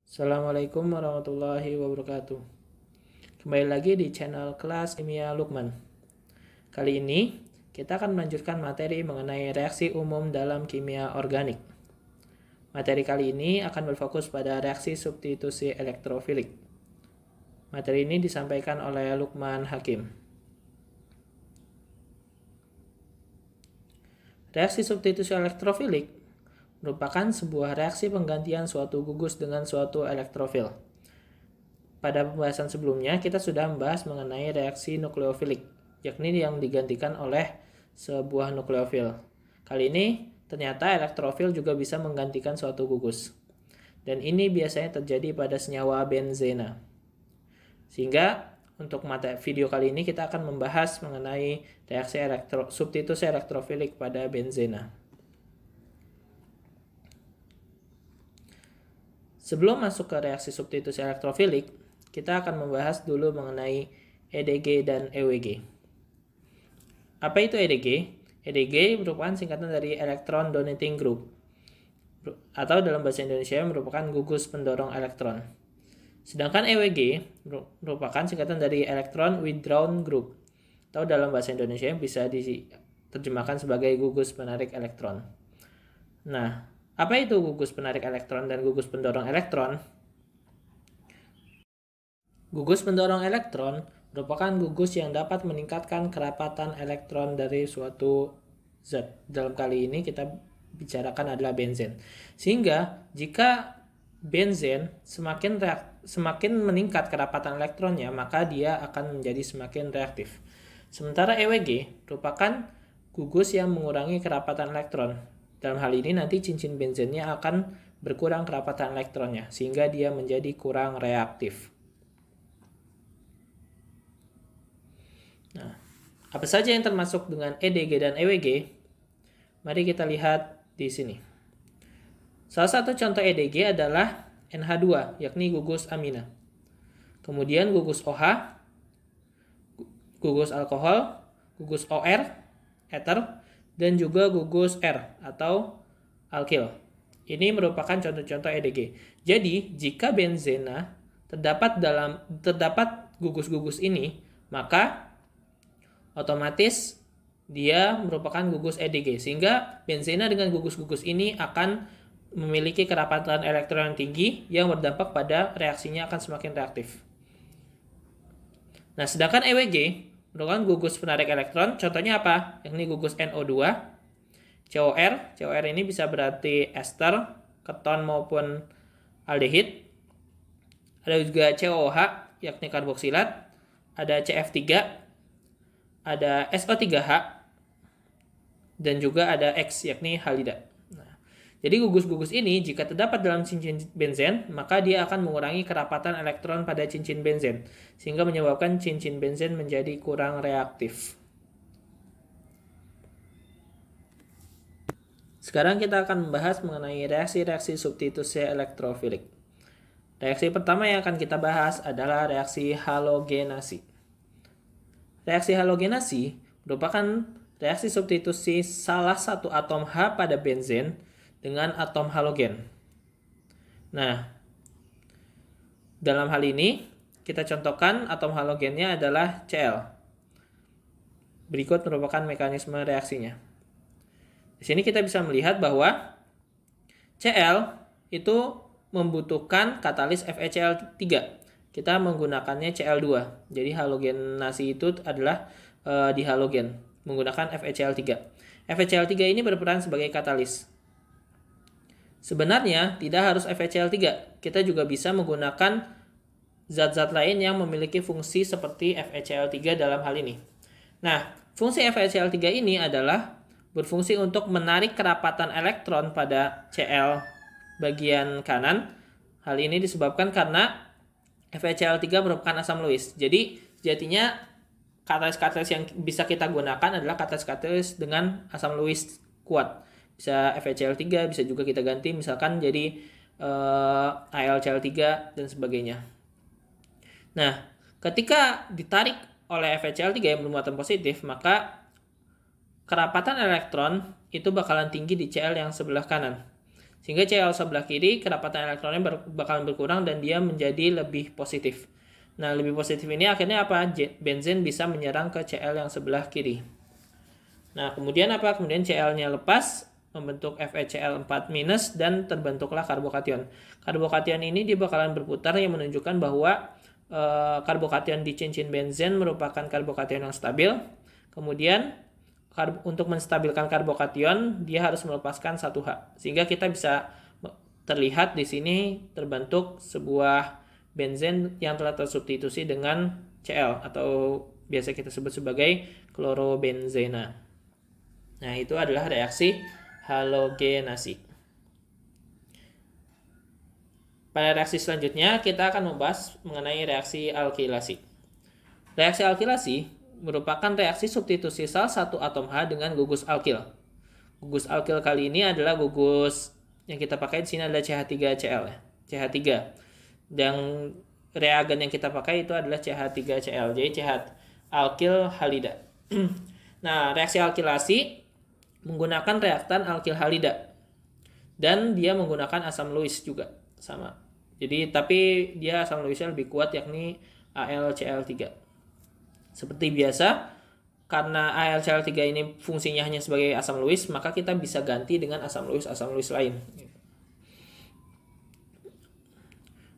Assalamualaikum warahmatullahi wabarakatuh. Kembali lagi di channel kelas Kimia Lukman. Kali ini kita akan melanjutkan materi mengenai reaksi umum dalam kimia organik. Materi kali ini akan berfokus pada reaksi substitusi elektrofilik. Materi ini disampaikan oleh Lukman Hakim. Reaksi substitusi elektrofilik merupakan sebuah reaksi penggantian suatu gugus dengan suatu elektrofil. Pada pembahasan sebelumnya, kita sudah membahas mengenai reaksi nukleofilik, yakni yang digantikan oleh sebuah nukleofil. Kali ini, ternyata elektrofil juga bisa menggantikan suatu gugus. Dan ini biasanya terjadi pada senyawa benzena. Sehingga, untuk video kali ini kita akan membahas mengenai reaksi substitusi elektrofilik pada benzena. Sebelum masuk ke reaksi substitusi elektrofilik, kita akan membahas dulu mengenai EDG dan EWG. Apa itu EDG? EDG merupakan singkatan dari Electron Donating Group, atau dalam bahasa Indonesia merupakan gugus pendorong elektron. Sedangkan EWG merupakan singkatan dari Electron Withdrawn Group, atau dalam bahasa Indonesia bisa diterjemahkan sebagai gugus penarik elektron. Nah, apa itu gugus penarik elektron dan gugus pendorong elektron? Gugus pendorong elektron merupakan gugus yang dapat meningkatkan kerapatan elektron dari suatu zat. Dalam kali ini kita bicarakan adalah benzen. Sehingga jika benzen semakin meningkat kerapatan elektronnya, maka dia akan menjadi semakin reaktif. Sementara EWG merupakan gugus yang mengurangi kerapatan elektron. Dalam hal ini nanti cincin benzennya akan berkurang kerapatan elektronnya, sehingga dia menjadi kurang reaktif. Nah, apa saja yang termasuk dengan EDG dan EWG? Mari kita lihat di sini. Salah satu contoh EDG adalah NH2, yakni gugus amina. Kemudian gugus OH, gugus alkohol, gugus OR, ether, dan juga gugus R atau alkil. Ini merupakan contoh-contoh EDG. Jadi, jika benzena terdapat gugus-gugus ini, maka otomatis dia merupakan gugus EDG. Sehingga benzena dengan gugus-gugus ini akan memiliki kerapatan elektron yang tinggi yang berdampak pada reaksinya akan semakin reaktif. Nah, sedangkan EWG merupakan gugus penarik elektron, contohnya apa? Yakni gugus NO2, COR ini bisa berarti ester, keton maupun aldehid. Ada juga COOH, yakni karboksilat, ada CF3, ada SO3H, dan juga ada X, yakni halida. Jadi gugus-gugus ini jika terdapat dalam cincin benzen, maka dia akan mengurangi kerapatan elektron pada cincin benzen, sehingga menyebabkan cincin benzen menjadi kurang reaktif. Sekarang kita akan membahas mengenai reaksi-reaksi substitusi elektrofilik. Reaksi pertama yang akan kita bahas adalah reaksi halogenasi. Reaksi halogenasi merupakan reaksi substitusi salah satu atom H pada benzen dengan atom halogen. Nah, dalam hal ini kita contohkan atom halogennya adalah Cl. Berikut merupakan mekanisme reaksinya. Di sini kita bisa melihat bahwa Cl itu membutuhkan katalis FeCl3. Kita menggunakannya Cl2. Jadi halogenasi itu adalah dihalogen menggunakan FeCl3. FeCl3 ini berperan sebagai katalis. Sebenarnya tidak harus FeCl3, kita juga bisa menggunakan zat-zat lain yang memiliki fungsi seperti FeCl3 dalam hal ini. Nah, fungsi FeCl3 ini adalah berfungsi untuk menarik kerapatan elektron pada Cl bagian kanan. Hal ini disebabkan karena FeCl3 merupakan asam Lewis. Jadi, sejatinya katalis-katalis yang bisa kita gunakan adalah katalis-katalis dengan asam Lewis kuat. Bisa FeCl3, bisa juga kita ganti misalkan jadi AlCl3 dan sebagainya. Nah, ketika ditarik oleh FeCl3 yang bermuatan positif, maka kerapatan elektron itu bakalan tinggi di Cl yang sebelah kanan. Sehingga Cl sebelah kiri kedapatan elektronnya bakalan berkurang dan dia menjadi lebih positif. Nah, lebih positif ini akhirnya apa? Benzen bisa menyerang ke Cl yang sebelah kiri. Nah, kemudian apa? Kemudian Cl-nya lepas, membentuk FeCl4- dan terbentuklah karbokation. Karbokation ini dia bakalan berputar yang menunjukkan bahwa karbokation di cincin benzen merupakan karbokation yang stabil. Kemudian untuk menstabilkan karbokation dia harus melepaskan satu H. Sehingga kita bisa terlihat di sini terbentuk sebuah benzen yang telah tersubstitusi dengan Cl atau biasa kita sebut sebagai klorobenzena. Nah, itu adalah reaksi halogenasi. Pada reaksi selanjutnya, kita akan membahas mengenai reaksi alkilasi. Reaksi alkilasi merupakan reaksi substitusi salah satu atom H dengan gugus alkil. Gugus alkil kali ini adalah gugus yang kita pakai di sini adalah CH3Cl, CH3. Dan reagen yang kita pakai itu adalah CH3Cl, jadi CH alkil halida. Nah, reaksi alkilasi menggunakan reaktan alkil halida dan dia menggunakan asam Lewis juga sama. Jadi tapi dia asam Lewisnya lebih kuat yakni AlCl3. Seperti biasa, karena AlCl3 ini fungsinya hanya sebagai asam Lewis, maka kita bisa ganti dengan asam Lewis lain.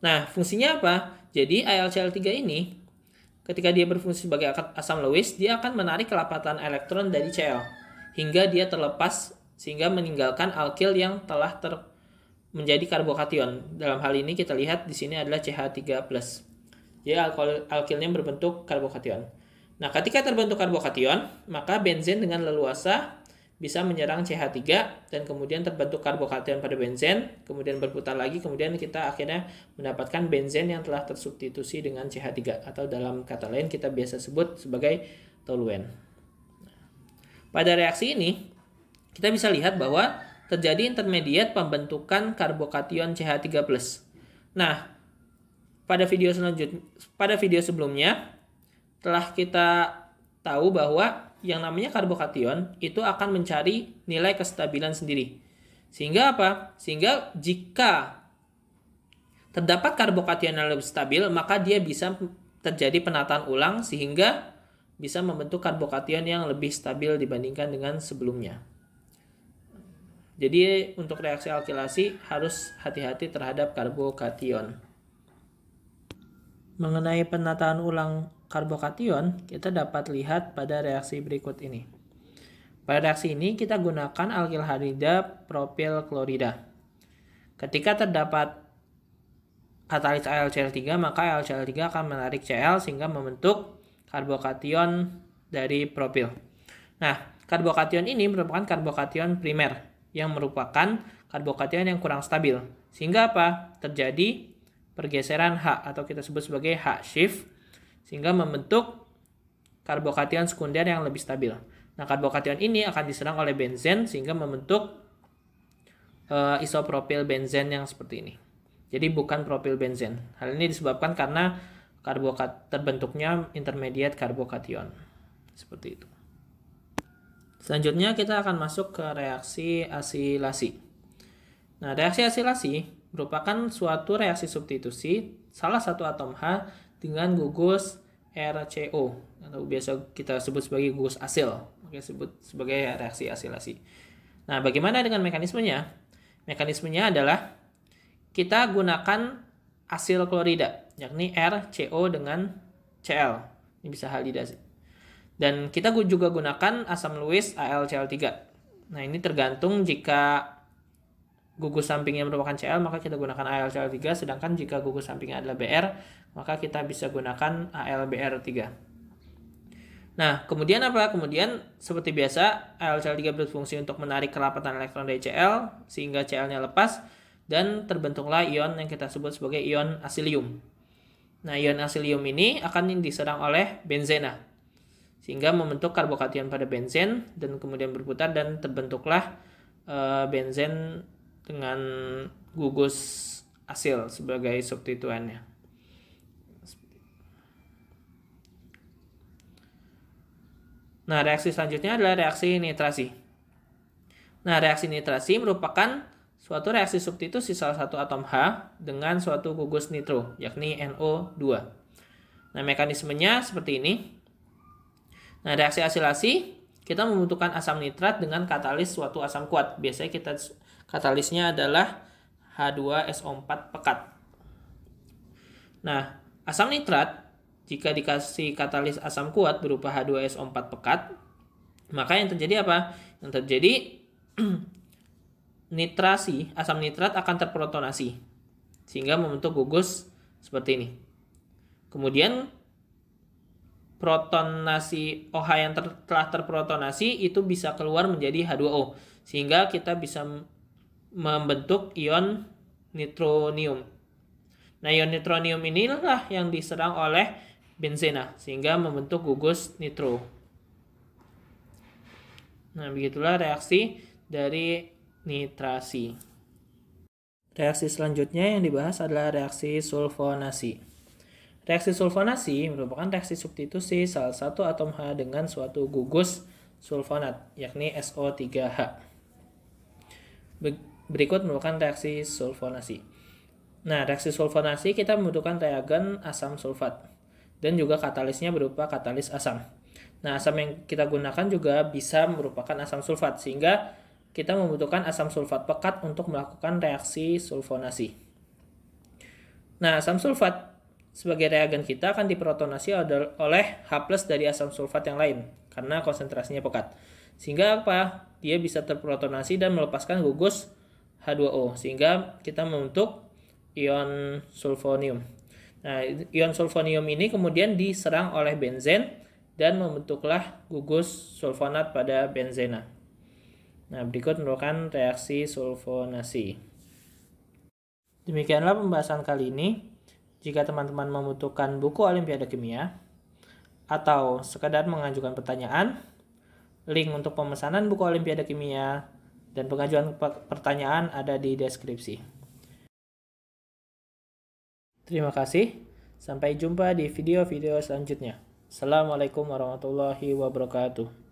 Nah, fungsinya apa? Jadi AlCl3 ini ketika dia berfungsi sebagai asam Lewis, dia akan menarik kelapatan elektron dari Cl hingga dia terlepas sehingga meninggalkan alkil yang telah menjadi karbokation. Dalam hal ini kita lihat di sini adalah CH3+. Jadi alkilnya berbentuk karbokation. Nah, ketika terbentuk karbokation, maka benzen dengan leluasa bisa menyerang CH3 dan kemudian terbentuk karbokation pada benzen, kemudian berputar lagi, kemudian kita akhirnya mendapatkan benzen yang telah tersubstitusi dengan CH3 atau dalam kata lain kita biasa sebut sebagai toluen. Pada reaksi ini, kita bisa lihat bahwa terjadi intermediate pembentukan karbokation CH3+. Nah, pada video sebelumnya telah kita tahu bahwa yang namanya karbokation itu akan mencari nilai kestabilan sendiri. Sehingga apa? Sehingga jika terdapat karbokation yang lebih stabil, maka dia bisa terjadi penataan ulang sehingga bisa membentuk karbokation yang lebih stabil dibandingkan dengan sebelumnya. Jadi untuk reaksi alkilasi harus hati-hati terhadap karbokation. Mengenai penataan ulang karbokation, kita dapat lihat pada reaksi berikut ini. Pada reaksi ini kita gunakan alkil halida propil klorida. Ketika terdapat katalis AlCl3, maka AlCl3 akan menarik Cl sehingga membentuk karbokation dari propil. Nah, karbokation ini merupakan karbokation primer yang merupakan karbokation yang kurang stabil. Sehingga apa? Terjadi pergeseran H atau kita sebut sebagai H shift sehingga membentuk karbokation sekunder yang lebih stabil. Nah, karbokation ini akan diserang oleh benzen sehingga membentuk isopropil benzen yang seperti ini. Jadi bukan propil benzen. Hal ini disebabkan karena terbentuknya intermediate karbokation. Seperti itu. Selanjutnya kita akan masuk ke reaksi asilasi. Nah, reaksi asilasi merupakan suatu reaksi substitusi salah satu atom H dengan gugus RCO atau biasa kita sebut sebagai gugus asil. Oke, sebut sebagai reaksi asilasi. Nah, bagaimana dengan mekanismenya? Mekanismenya adalah kita gunakan asil klorida, yakni RCO dengan Cl. Ini bisa halida. Dan kita juga gunakan asam Lewis AlCl3. Nah, ini tergantung jika gugus sampingnya merupakan Cl, maka kita gunakan AlCl3, sedangkan jika gugus sampingnya adalah Br, maka kita bisa gunakan AlBr3. Nah, kemudian apa? Kemudian seperti biasa, AlCl3 berfungsi untuk menarik kelapatan elektron dari Cl, sehingga Cl-nya lepas, dan terbentuklah ion yang kita sebut sebagai ion asilium. Nah, ion asilium ini akan diserang oleh benzena, sehingga membentuk karbokation pada benzen, dan kemudian berputar, dan terbentuklah benzen dengan gugus asil sebagai substituennya. Nah, reaksi selanjutnya adalah reaksi nitrasi. Nah, reaksi nitrasi merupakan suatu reaksi substitusi salah satu atom H dengan suatu gugus nitro, yakni NO2. Nah, mekanismenya seperti ini. Nah, reaksi asilasi, kita membutuhkan asam nitrat dengan katalis suatu asam kuat. Biasanya katalisnya adalah H2SO4 pekat. Nah, asam nitrat, jika dikasih katalis asam kuat berupa H2SO4 pekat, maka yang terjadi apa? Yang terjadi nitrasi, asam nitrat akan terprotonasi, sehingga membentuk gugus seperti ini. Kemudian protonasi OH yang telah terprotonasi itu bisa keluar menjadi H2O, sehingga kita bisa membentuk ion nitronium. Nah, ion nitronium inilah yang diserang oleh benzena, sehingga membentuk gugus nitro. Nah, begitulah reaksi dari nitrasi. Reaksi selanjutnya yang dibahas adalah reaksi sulfonasi. Reaksi sulfonasi merupakan reaksi substitusi salah satu atom H dengan suatu gugus sulfonat, yakni SO3H. Berikut merupakan reaksi sulfonasi. Nah, reaksi sulfonasi kita membutuhkan reagen asam sulfat dan juga katalisnya berupa katalis asam. Nah, asam yang kita gunakan juga bisa merupakan asam sulfat, sehingga kita membutuhkan asam sulfat pekat untuk melakukan reaksi sulfonasi. Nah, asam sulfat sebagai reagen kita akan diprotonasi oleh H+ dari asam sulfat yang lain karena konsentrasinya pekat. Sehingga apa? Dia bisa terprotonasi dan melepaskan gugus H2O, sehingga kita membentuk ion sulfonium. Nah, ion sulfonium ini kemudian diserang oleh benzen dan membentuklah gugus sulfonat pada benzena. Nah, berikut merupakan reaksi sulfonasi. Demikianlah pembahasan kali ini. Jika teman-teman membutuhkan buku Olimpiade Kimia atau sekadar mengajukan pertanyaan, link untuk pemesanan buku Olimpiade Kimia dan pengajuan pertanyaan ada di deskripsi. Terima kasih. Sampai jumpa di video-video selanjutnya. Assalamualaikum warahmatullahi wabarakatuh.